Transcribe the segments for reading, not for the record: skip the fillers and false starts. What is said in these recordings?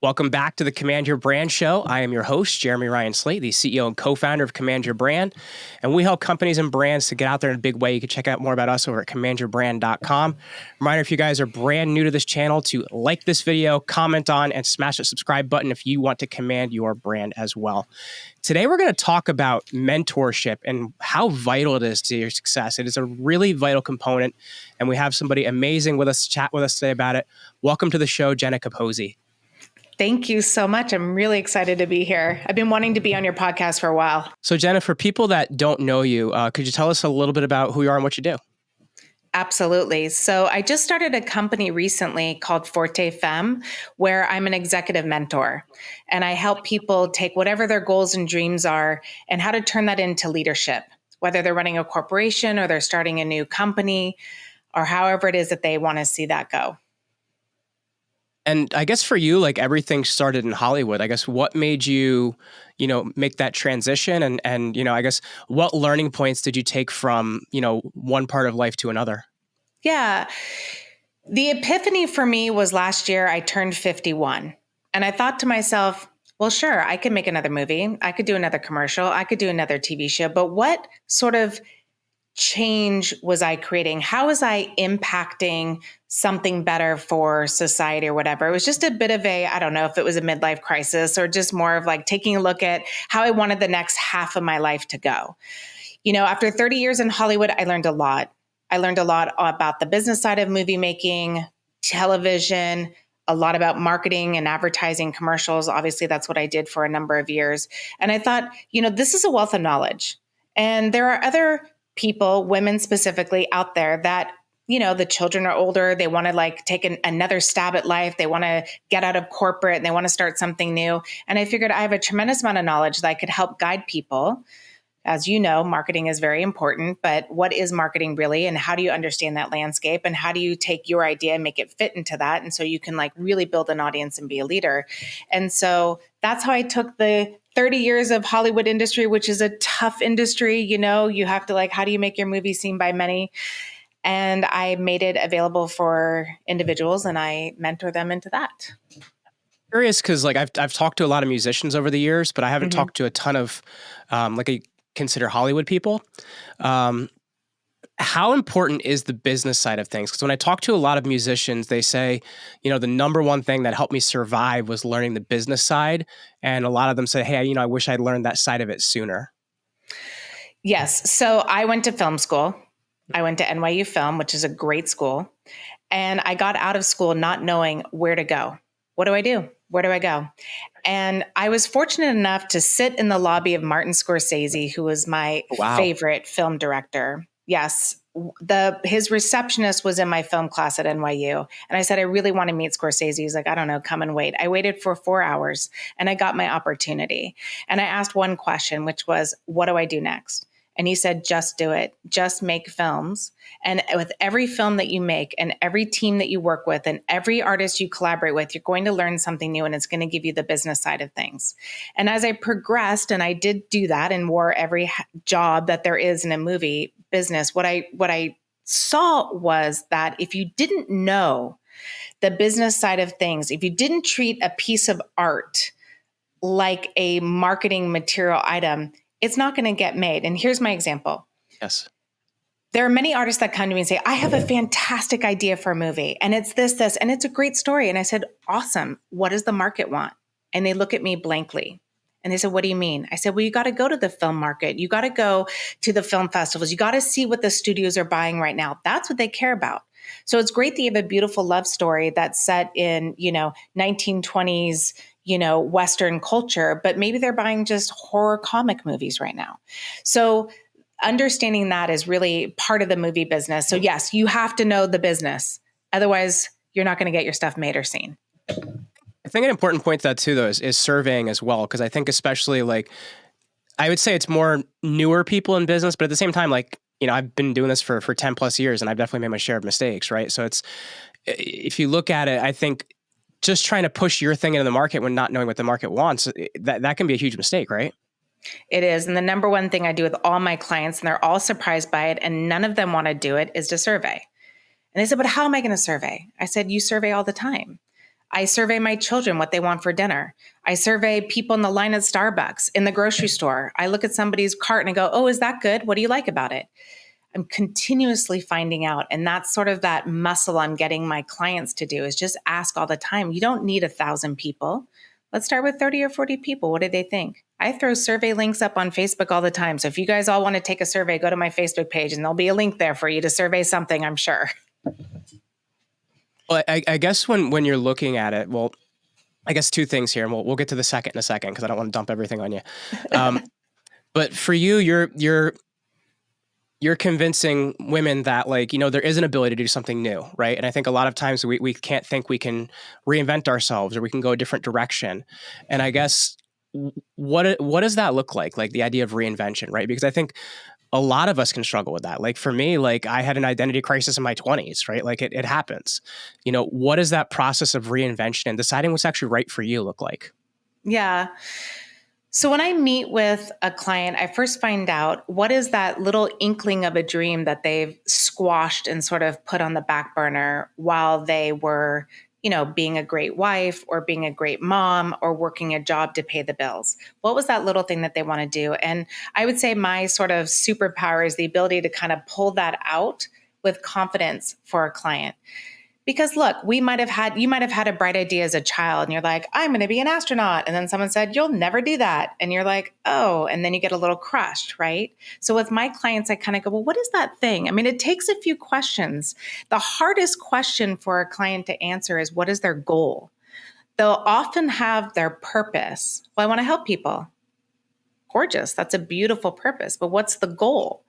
Welcome back to the Command Your Brand Show. I am your host, Jeremy Ryan Slate, the CEO and co-founder of Command Your Brand. And we help companies and brands to get out there in a big way. You can check out more about us over at commandyourbrand.com. Reminder, if you guys are brand new to this channel, to like this video, comment on, and smash the subscribe button if you want to command your brand as well. Today, we're going to talk about mentorship and how vital it is to your success. It is a really vital component, and we have somebody amazing with us to chat with us today about it. Welcome to the show, Jenna Capozzi. Thank you so much. I'm really excited to be here. I've been wanting to be on your podcast for a while. So Jenna, for people that don't know you, could you tell us a little bit about who you are and what you do? Absolutely. So I just started a company recently called FORTE FEMME, where I'm an executive mentor. And I help people take whatever their goals and dreams are and how to turn that into leadership, whether they're running a corporation or they're starting a new company or however it is that they want to see that go. And I guess for you, like everything started in Hollywood. I guess what made you, make that transition? And I guess what learning points did you take from, one part of life to another? Yeah. The epiphany for me was last year. I turned 51 and I thought to myself, well, sure, I could make another movie. I could do another commercial. I could do another TV show. But what sort of change was I creating? How was I impacting something better for society or whatever? It was just a bit of I don't know if it was a midlife crisis or just more of like taking a look at how I wanted the next half of my life to go. After 30 years in Hollywood, I learned a lot. I learned a lot about the business side of movie making, television, a lot about marketing and advertising commercials. Obviously, that's what I did for a number of years. And I thought, this is a wealth of knowledge. And there are other people, women specifically out there that, the children are older. They want to take another stab at life. They want to get out of corporate and they want to start something new. And I figured I have a tremendous amount of knowledge that I could help guide people. As you know, marketing is very important, but what is marketing really? And how do you understand that landscape? And how do you take your idea and make it fit into that? And so you can really build an audience and be a leader. And so that's how I took the 30 years of Hollywood industry, which is a tough industry. You have to how do you make your movie seen by many? And I made it available for individuals and I mentor them into that. Curious because I've talked to a lot of musicians over the years, but I haven't talked to a ton of I consider Hollywood people. How important is the business side of things? Because when I talk to a lot of musicians, they say, the number one thing that helped me survive was learning the business side. And a lot of them say, hey, I wish I'd learned that side of it sooner. Yes. So I went to film school. I went to NYU Film, which is a great school. And I got out of school not knowing where to go. What do I do? Where do I go? And I was fortunate enough to sit in the lobby of Martin Scorsese, who was my favorite film director. Yes. His receptionist was in my film class at NYU. And I said, I really want to meet Scorsese. He's like, I don't know, come and wait. I waited for 4 hours and I got my opportunity. And I asked one question, which was, what do I do next? And he said, just do it. Just make films. And with every film that you make and every team that you work with and every artist you collaborate with, you're going to learn something new and it's going to give you the business side of things. And as I progressed, and I did do that and wore every job that there is in a movie business, what I saw was that if you didn't know the business side of things, if you didn't treat a piece of art like a marketing material item, it's not going to get made. And here's my example. Yes. There are many artists that come to me and say, I have a fantastic idea for a movie. And it's this, and it's a great story. And I said, awesome. What does the market want? And they look at me blankly. And they said, what do you mean? I said, well, you got to go to the film market. You got to go to the film festivals. You got to see what the studios are buying right now. That's what they care about. So it's great that you have a beautiful love story that's set in, 1920s, Western culture, but maybe they're buying just horror comic movies right now. So understanding that is really part of the movie business. So yes, you have to know the business. Otherwise, you're not going to get your stuff made or seen. I think an important point to that too, though, is surveying as well. Because I think especially I would say it's more newer people in business, but at the same time, I've been doing this for 10 plus years and I've definitely made my share of mistakes, right? So if you look at it, I think just trying to push your thing into the market when not knowing what the market wants, that can be a huge mistake, right? It is. And the number one thing I do with all my clients, and they're all surprised by it, and none of them want to do it, is to survey. And they said, but how am I going to survey? I said, you survey all the time. I survey my children what they want for dinner. I survey people in the line at Starbucks, in the grocery store. I look at somebody's cart and I go, oh, is that good? What do you like about it? I'm continuously finding out. And that's sort of that muscle I'm getting my clients to do, is just ask all the time. You don't need 1,000 people. Let's start with 30 or 40 people. What do they think? I throw survey links up on Facebook all the time. So if you guys all want to take a survey, go to my Facebook page and there'll be a link there for you to survey something, I'm sure. Well, I guess when you're looking at it, well, I guess two things here, and we'll get to the second in a second because I don't want to dump everything on you. But for you, you're convincing women that, like, there is an ability to do something new, right? And I think a lot of times we can't think we can reinvent ourselves or we can go a different direction. And I guess what does that look like the idea of reinvention, right? Because I think a lot of us can struggle with that. Like for me, like I had an identity crisis in my 20s, right? Like it happens. What does that process of reinvention and deciding what's actually right for you look like? Yeah. So when I meet with a client, I first find out what is that little inkling of a dream that they've squashed and sort of put on the back burner while they were, being a great wife or being a great mom or working a job to pay the bills. What was that little thing that they want to do? And I would say my sort of superpower is the ability to kind of pull that out with confidence for a client. Because look, you might have had a bright idea as a child and you're like, I'm going to be an astronaut. And then someone said, you'll never do that. And you're like, oh, and then you get a little crushed, right? So with my clients, I kind of go, well, what is that thing? I mean, it takes a few questions. The hardest question for a client to answer is, what is their goal? They'll often have their purpose. Well, I want to help people. Gorgeous. That's a beautiful purpose. But what's the goal?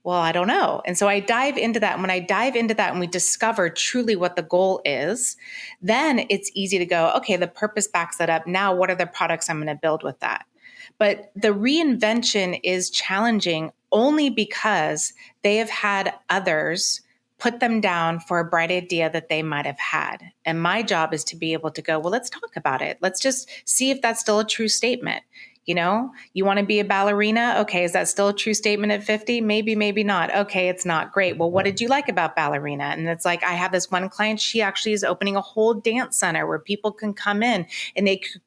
Well, I don't know. And so I dive into that. And when I dive into that and we discover truly what the goal is, then it's easy to go, okay, the purpose backs that up. Now, what are the products I'm going to build with that? But the reinvention is challenging only because they have had others put them down for a bright idea that they might have had. And my job is to be able to go, well, let's talk about it. Let's just see if that's still a true statement. You want to be a ballerina? Okay, is that still a true statement at 50? Maybe, maybe not. Okay, it's not. Great. Well, what did you like about ballerina? And it's like, I have this one client, she actually is opening a whole dance center where people can come in and they could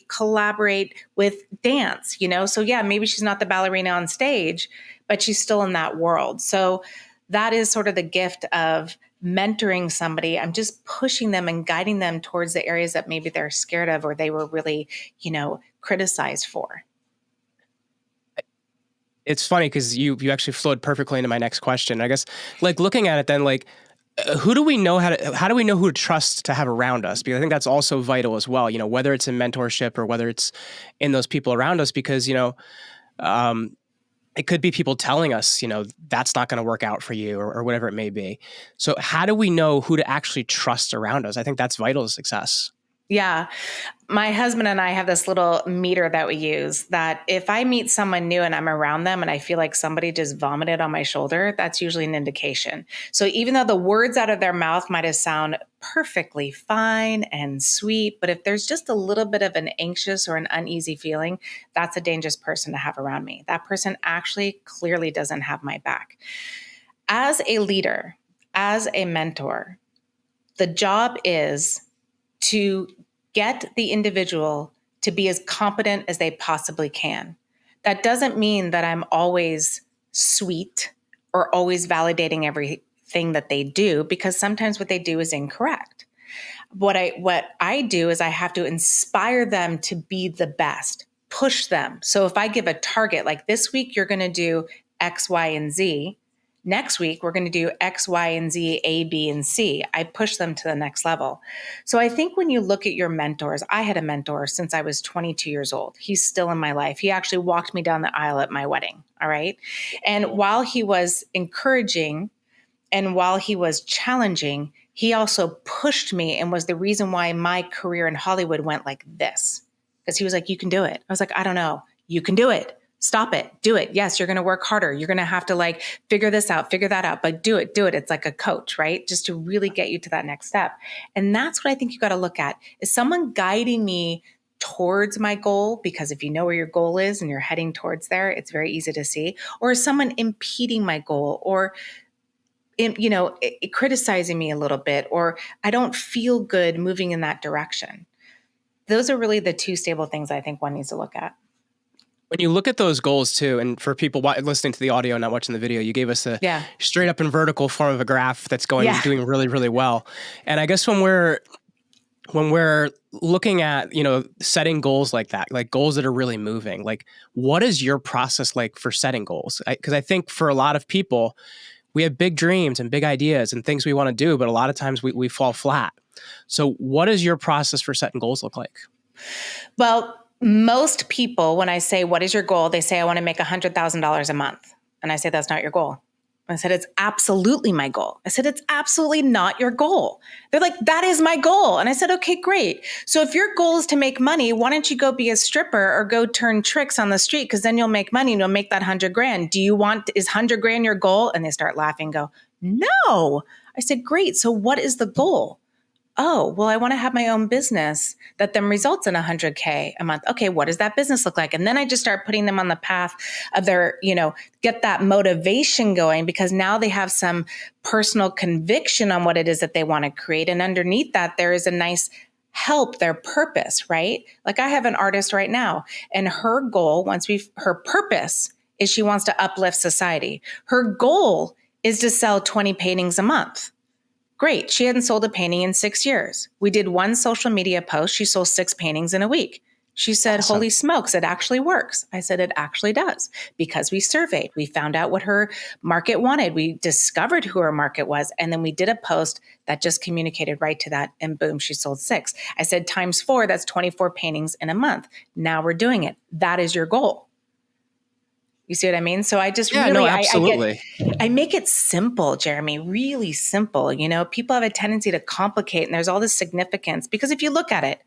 collaborate with dance, So yeah, maybe she's not the ballerina on stage, but she's still in that world. So that is sort of the gift of mentoring somebody. I'm just pushing them and guiding them towards the areas that maybe they're scared of or they were really, criticized for. It's funny because you actually flowed perfectly into my next question. I guess, like looking at it then, like how do we know who to trust to have around us? Because I think that's also vital as well, whether it's in mentorship or whether it's in those people around us, because, it could be people telling us, that's not going to work out for you or whatever it may be. So how do we know who to actually trust around us? I think that's vital to success. Yeah. My husband and I have this little meter that we use that if I meet someone new and I'm around them and I feel like somebody just vomited on my shoulder, that's usually an indication. So even though the words out of their mouth might have sound perfectly fine and sweet, but if there's just a little bit of an anxious or an uneasy feeling, that's a dangerous person to have around me. That person actually clearly doesn't have my back. As a leader, as a mentor, the job is to get the individual to be as competent as they possibly can. That doesn't mean that I'm always sweet or always validating everything that they do, because sometimes what they do is incorrect. What I do is I have to inspire them to be the best, push them. So if I give a target, like this week, you're going to do X, Y, and Z. Next week, we're going to do X, Y, and Z, A, B, and C. I push them to the next level. So I think when you look at your mentors, I had a mentor since I was 22 years old. He's still in my life. He actually walked me down the aisle at my wedding. All right. And while he was encouraging and while he was challenging, he also pushed me and was the reason why my career in Hollywood went like this. Because he was like, you can do it. I was like, I don't know. You can do it. Stop it. Do it. Yes, you're going to work harder. You're going to have to figure this out, figure that out, but do it. It's like a coach, right? Just to really get you to that next step. And that's what I think you got to look at. Is someone guiding me towards my goal? Because if you know where your goal is and you're heading towards there, it's very easy to see. Or is someone impeding my goal? Or criticizing me a little bit, or I don't feel good moving in that direction. Those are really the two stable things I think one needs to look at. When you look at those goals too, and for people listening to the audio, not watching the video, you gave us a straight up and vertical form of a graph that's doing really, really well. And I guess when we're looking at, setting goals like that, like goals that are really moving, like what is your process like for setting goals? Because I think for a lot of people, we have big dreams and big ideas and things we want to do, but a lot of times we fall flat. So what does your process for setting goals look like? Well, most people, when I say, what is your goal? They say, I want to make $100,000 a month. And I say, that's not your goal. I said, it's absolutely my goal. I said, it's absolutely not your goal. They're like, that is my goal. And I said, okay, great. So if your goal is to make money, why don't you go be a stripper or go turn tricks on the street? Because then you'll make money and you'll make that 100 grand. Is 100 grand your goal? And they start laughing and go, no. I said, great. So what is the goal? Oh, well, I want to have my own business that then results in 100K a month. Okay, what does that business look like? And then I just start putting them on the path of their, get that motivation going, because now they have some personal conviction on what it is that they want to create. And underneath that, there is a nice help, their purpose, right? Like I have an artist right now, and her goal, her purpose is she wants to uplift society. Her goal is to sell 20 paintings a month. Great. She hadn't sold a painting in 6 years. We did one social media post. She sold 6 paintings in a week. She said, awesome. Holy smokes, it actually works. I said, it actually does, because we surveyed. We found out what her market wanted. We discovered who her market was. And then we did a post that just communicated right to that. And boom, she sold 6. I said, times 4, that's 24 paintings in a month. Now we're doing it. That is your goal. You see what I mean? So I just absolutely. I make it simple, Jeremy, really simple. People have a tendency to complicate, and there's all this significance, because if you look at it,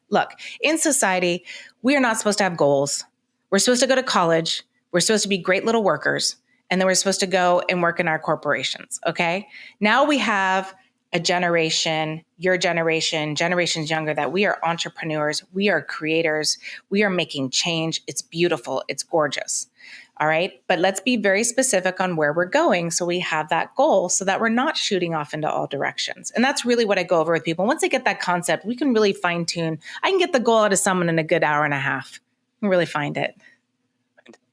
in society, we are not supposed to have goals. We're supposed to go to college. We're supposed to be great little workers. And then we're supposed to go and work in our corporations. Okay. Now we have a generation, your generation, generations younger, that we are entrepreneurs. We are creators. We are making change. It's beautiful. It's gorgeous. All right. But let's be very specific on where we're going, so we have that goal, so that we're not shooting off into all directions. And that's really what I go over with people. Once they get that concept, we can really fine tune. I can get the goal out of someone in a good hour and a half and really find it.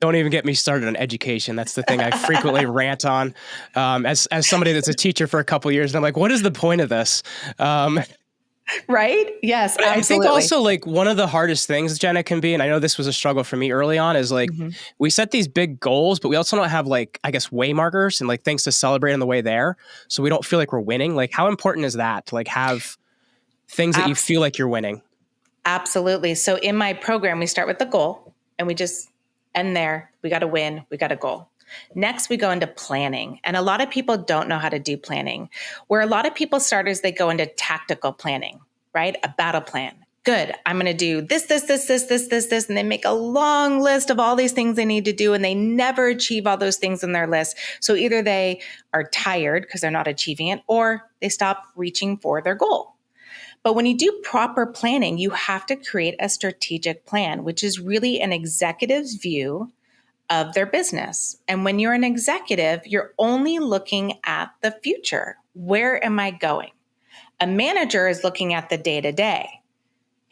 Don't even get me started on education. That's the thing I frequently rant on as somebody that's a teacher for a couple of years. And I'm like, what is the point of this? Right? Yes, absolutely. I think also like one of the hardest things, Jenna, can be, and I know this was a struggle for me early on, is like we set these big goals, but we also don't have like, I guess, way markers and like things to celebrate on the way there. So we don't feel like we're winning. Like how important is that to like have things that you feel like you're winning? Absolutely. So in my program, we start with the goal and we just end there. We got to win. We got a goal. Next, we go into planning. And a lot of people don't know how to do planning. Where a lot of people start is they go into tactical planning, right? A battle plan. Good. I'm going to do this, and they make a long list of all these things they need to do, and they never achieve all those things in their list. So either they are tired because they're not achieving it, or they stop reaching for their goal. But when you do proper planning, you have to create a strategic plan, which is really an executive's view of their business. And when you're an executive, you're only looking at the future. Where am I going? A manager is looking at the day-to-day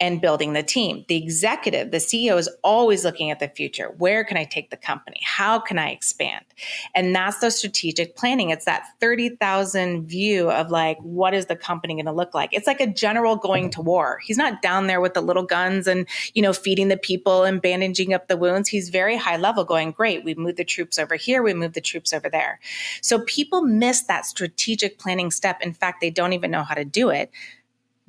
and building the team. The executive, the CEO, is always looking at the future. Where can I take the company? How can I expand? And that's the strategic planning. It's that 30,000 view of like, what is the company going to look like? It's like a general going to war. He's not down there with the little guns and, feeding the people and bandaging up the wounds. He's very high level, going, great, we moved the troops over here, we moved the troops over there. So people miss that strategic planning step. In fact, they don't even know how to do it.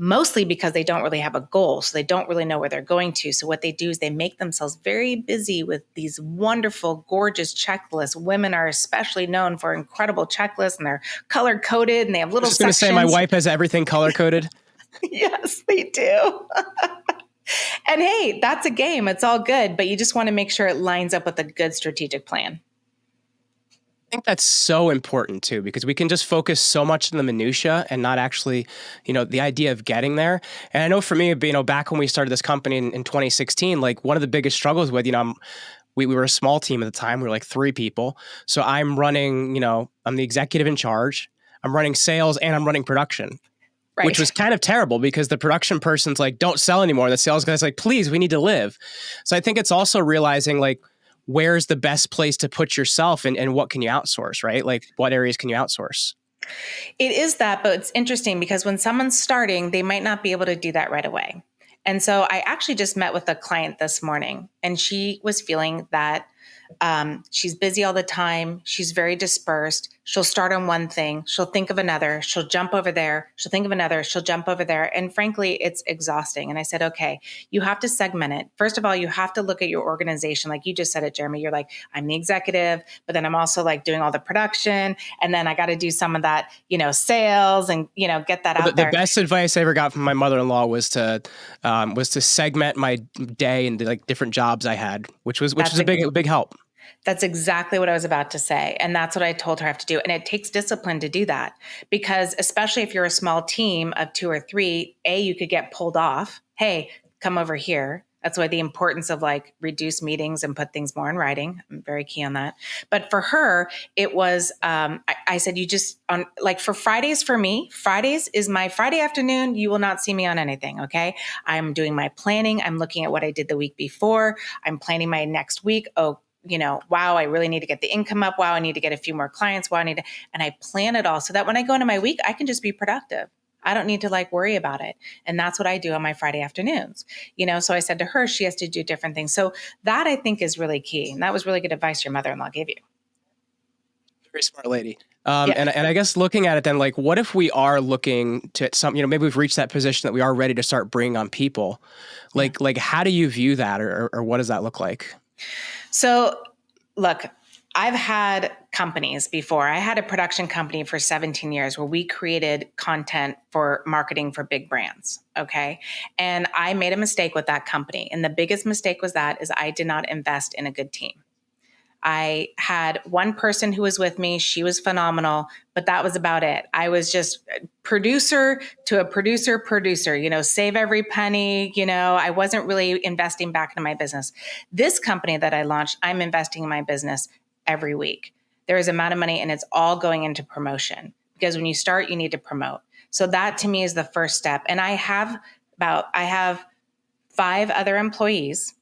Mostly because they don't really have a goal. So they don't really know where they're going to. So what they do is they make themselves very busy with these wonderful, gorgeous checklists. Women are especially known for incredible checklists, and they're color coded and they have little sections. I was going to say, my wife has everything color coded. Yes, they do. And hey, that's a game. It's all good, but you just want to make sure it lines up with a good strategic plan. I think that's so important too, because we can just focus so much on the minutia and not actually, the idea of getting there. And I know for me, back when we started this company in 2016, like one of the biggest struggles with, we were a small team at the time. We were like 3 people. So I'm running, I'm the executive in charge. I'm running sales and I'm running production. Right. Which was kind of terrible because the production person's like, don't sell anymore. The sales guy's like, please, we need to live. So I think it's also realizing like, where's the best place to put yourself and what can you outsource, right? Like what areas can you outsource? It is that, but it's interesting because when someone's starting, they might not be able to do that right away. And so I actually just met with a client this morning and she was feeling that she's busy all the time. She's very dispersed. She'll start on one thing. She'll think of another. She'll jump over there. She'll think of another. She'll jump over there. And frankly, it's exhausting. And I said, okay, you have to segment it. First of all, you have to look at your organization. Like you just said it, Jeremy, you're like, I'm the executive, but then I'm also like doing all the production. And then I got to do some of that, sales and, get that out there. The best advice I ever got from my mother-in-law was to segment my day into like different jobs I had, which was a big help. That's exactly what I was about to say. And that's what I told her I have to do. And it takes discipline to do that because especially if you're a small team of 2 or 3, you could get pulled off. Hey, come over here. That's why the importance of like reduce meetings and put things more in writing. I'm very key on that. But for her, it was, I said, you just on like for Fridays for me, Fridays is my Friday afternoon. You will not see me on anything. Okay. I'm doing my planning. I'm looking at what I did the week before. I'm planning my next week. Wow, I really need to get the income up. Wow, I need to get a few more clients. Wow, and I plan it all so that when I go into my week, I can just be productive. I don't need to like worry about it. And that's what I do on my Friday afternoons. So I said to her, she has to do different things. So that I think is really key. And that was really good advice your mother-in-law gave you. Very smart lady. And I guess looking at it then, like, what if we are looking to some, maybe we've reached that position that we are ready to start bringing on people. Like how do you view that or what does that look like? So look, I've had companies before. I had a production company for 17 years where we created content for marketing for big brands. Okay. And I made a mistake with that company. And the biggest mistake is I did not invest in a good team. I had one person who was with me. She was phenomenal, but that was about it. I was just producer to a producer, save every penny. I wasn't really investing back into my business. This company that I launched, I'm investing in my business every week. There is amount of money and it's all going into promotion because when you start, you need to promote. So that to me is the first step. And I have 5 other employees,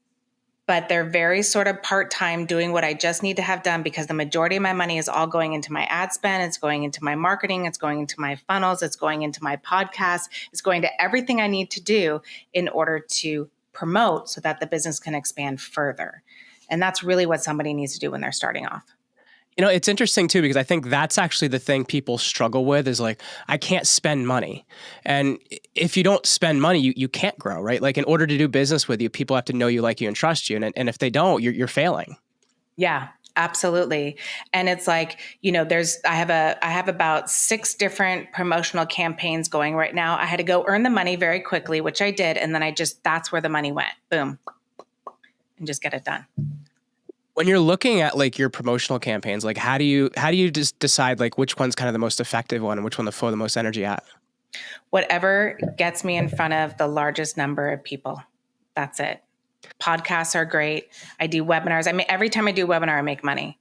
but they're very sort of part-time doing what I just need to have done because the majority of my money is all going into my ad spend. It's going into my marketing. It's going into my funnels. It's going into my podcast. It's going to everything I need to do in order to promote so that the business can expand further. And that's really what somebody needs to do when they're starting off. It's interesting too, because I think that's actually the thing people struggle with is like, I can't spend money. And if you don't spend money, you can't grow, right? Like in order to do business with you, people have to know you, like you, and trust you. And if they don't, you're failing. Yeah, absolutely. And it's like, I have about 6 different promotional campaigns going right now. I had to go earn the money very quickly, which I did. And then that's where the money went. Boom. And just get it done. When you're looking at like your promotional campaigns, like how do you just decide like which one's kind of the most effective one and which one to throw the most energy at? Whatever gets me in front of the largest number of people. That's it. Podcasts are great. I do webinars. I mean, every time I do a webinar, I make money.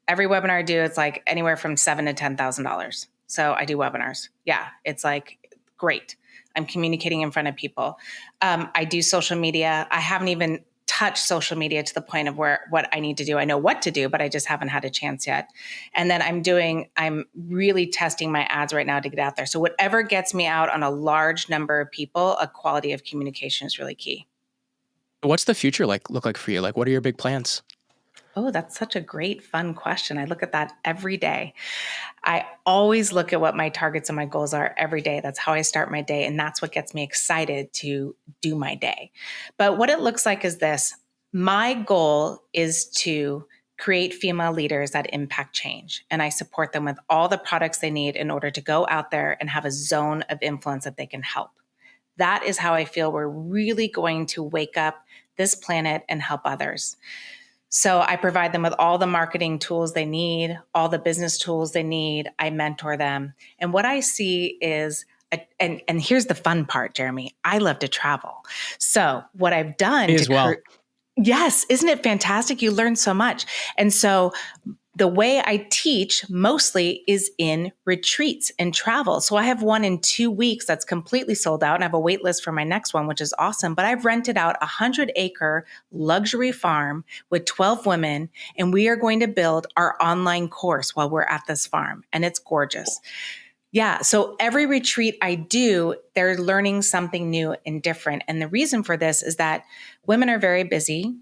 Every webinar I do, it's like anywhere from $7,000 to $10,000. So I do webinars. Yeah, it's like great. I'm communicating in front of people. I do social media. I haven't even touch social media to the point of what I need to do. I know what to do, but I just haven't had a chance yet. And then I'm really testing my ads right now to get out there. So whatever gets me out on a large number of people, a quality of communication is really key. What's the future look like for you? Like, what are your big plans? Oh, that's such a great, fun question. I look at that every day. I always look at what my targets and my goals are every day. That's how I start my day. And that's what gets me excited to do my day. But what it looks like is this. My goal is to create female leaders that impact change. And I support them with all the products they need in order to go out there and have a zone of influence that they can help. That is how I feel we're really going to wake up this planet and help others. So I provide them with all the marketing tools they need, all the business tools they need. I mentor them. And what I see is, and here's the fun part, Jeremy, I love to travel. So what I've done Me as well. Yes, isn't it fantastic? You learn so much. And so The way I teach mostly is in retreats and travel. So I have one in 2 weeks that's completely sold out, and I have a wait list for my next one, which is awesome. But I've rented out a 100-acre luxury farm with 12 women, and we are going to build our online course while we're at this farm, and it's gorgeous. Yeah. So every retreat I do, they're learning something new and different. And the reason for this is that women are very busy.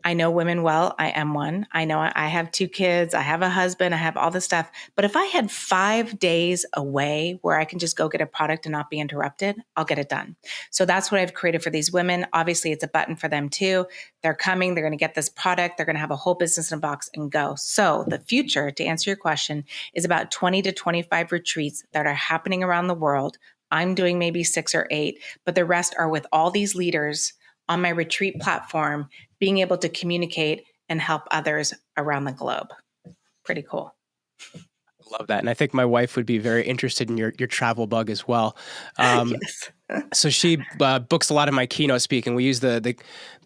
I know women well. I am one. I know I have 2 kids. I have a husband. I have all this stuff. But if I had 5 days away where I can just go get a product and not be interrupted, I'll get it done. So that's what I've created for these women. Obviously, it's a button for them too. They're coming. They're going to get this product. They're going to have a whole business in a box and go. So the future, to answer your question, is about 20 to 25 retreats that are happening around the world. I'm doing maybe 6 or 8, but the rest are with all these leaders on my retreat platform, being able to communicate and help others around the globe. Pretty cool. Love that. And I think my wife would be very interested in your travel bug as well. Yes. So she books a lot of my keynote speaking. We use the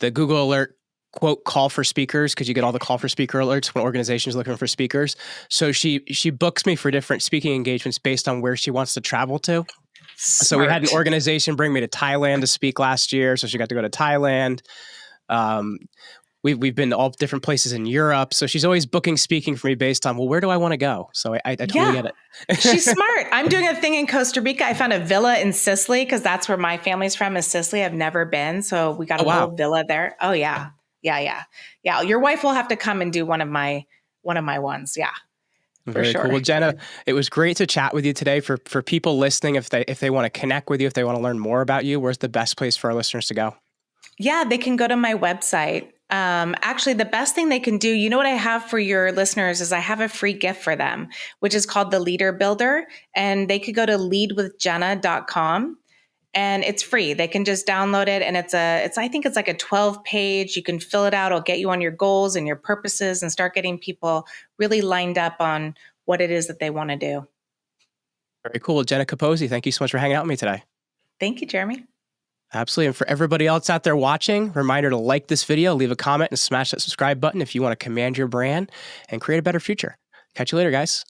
Google Alert quote call for speakers, because you get all the call for speaker alerts when organizations are looking for speakers. So she books me for different speaking engagements based on where she wants to travel to. Smart. So we had an organization bring me to Thailand to speak last year. So she got to go to Thailand. We've been to all different places in Europe. So she's always booking speaking for me based on, well, where do I want to go? So I totally get it. She's smart. I'm doing a thing in Costa Rica. I found a villa in Sicily because that's where my family's from, is Sicily. I've never been. So we got a little villa there. Oh yeah. Yeah. Your wife will have to come and do one of my ones. Yeah. Very cool. Well, Jenna, it was great to chat with you today. For people listening, if they want to connect with you, if they want to learn more about you, where's the best place for our listeners to go? Yeah, they can go to my website. Actually, the best thing they can do, you know what I have for your listeners is I have a free gift for them, which is called the Leader Builder. And they could go to leadwithjenna.com. And it's free. They can just download it. And I think it's like a 12-page. You can fill it out. It'll get you on your goals and your purposes and start getting people really lined up on what it is that they want to do. Very cool. Jenna Capozzi, thank you so much for hanging out with me today. Thank you, Jeremy. Absolutely. And for everybody else out there watching, reminder to like this video, leave a comment, and smash that subscribe button if you want to command your brand and create a better future. Catch you later, guys.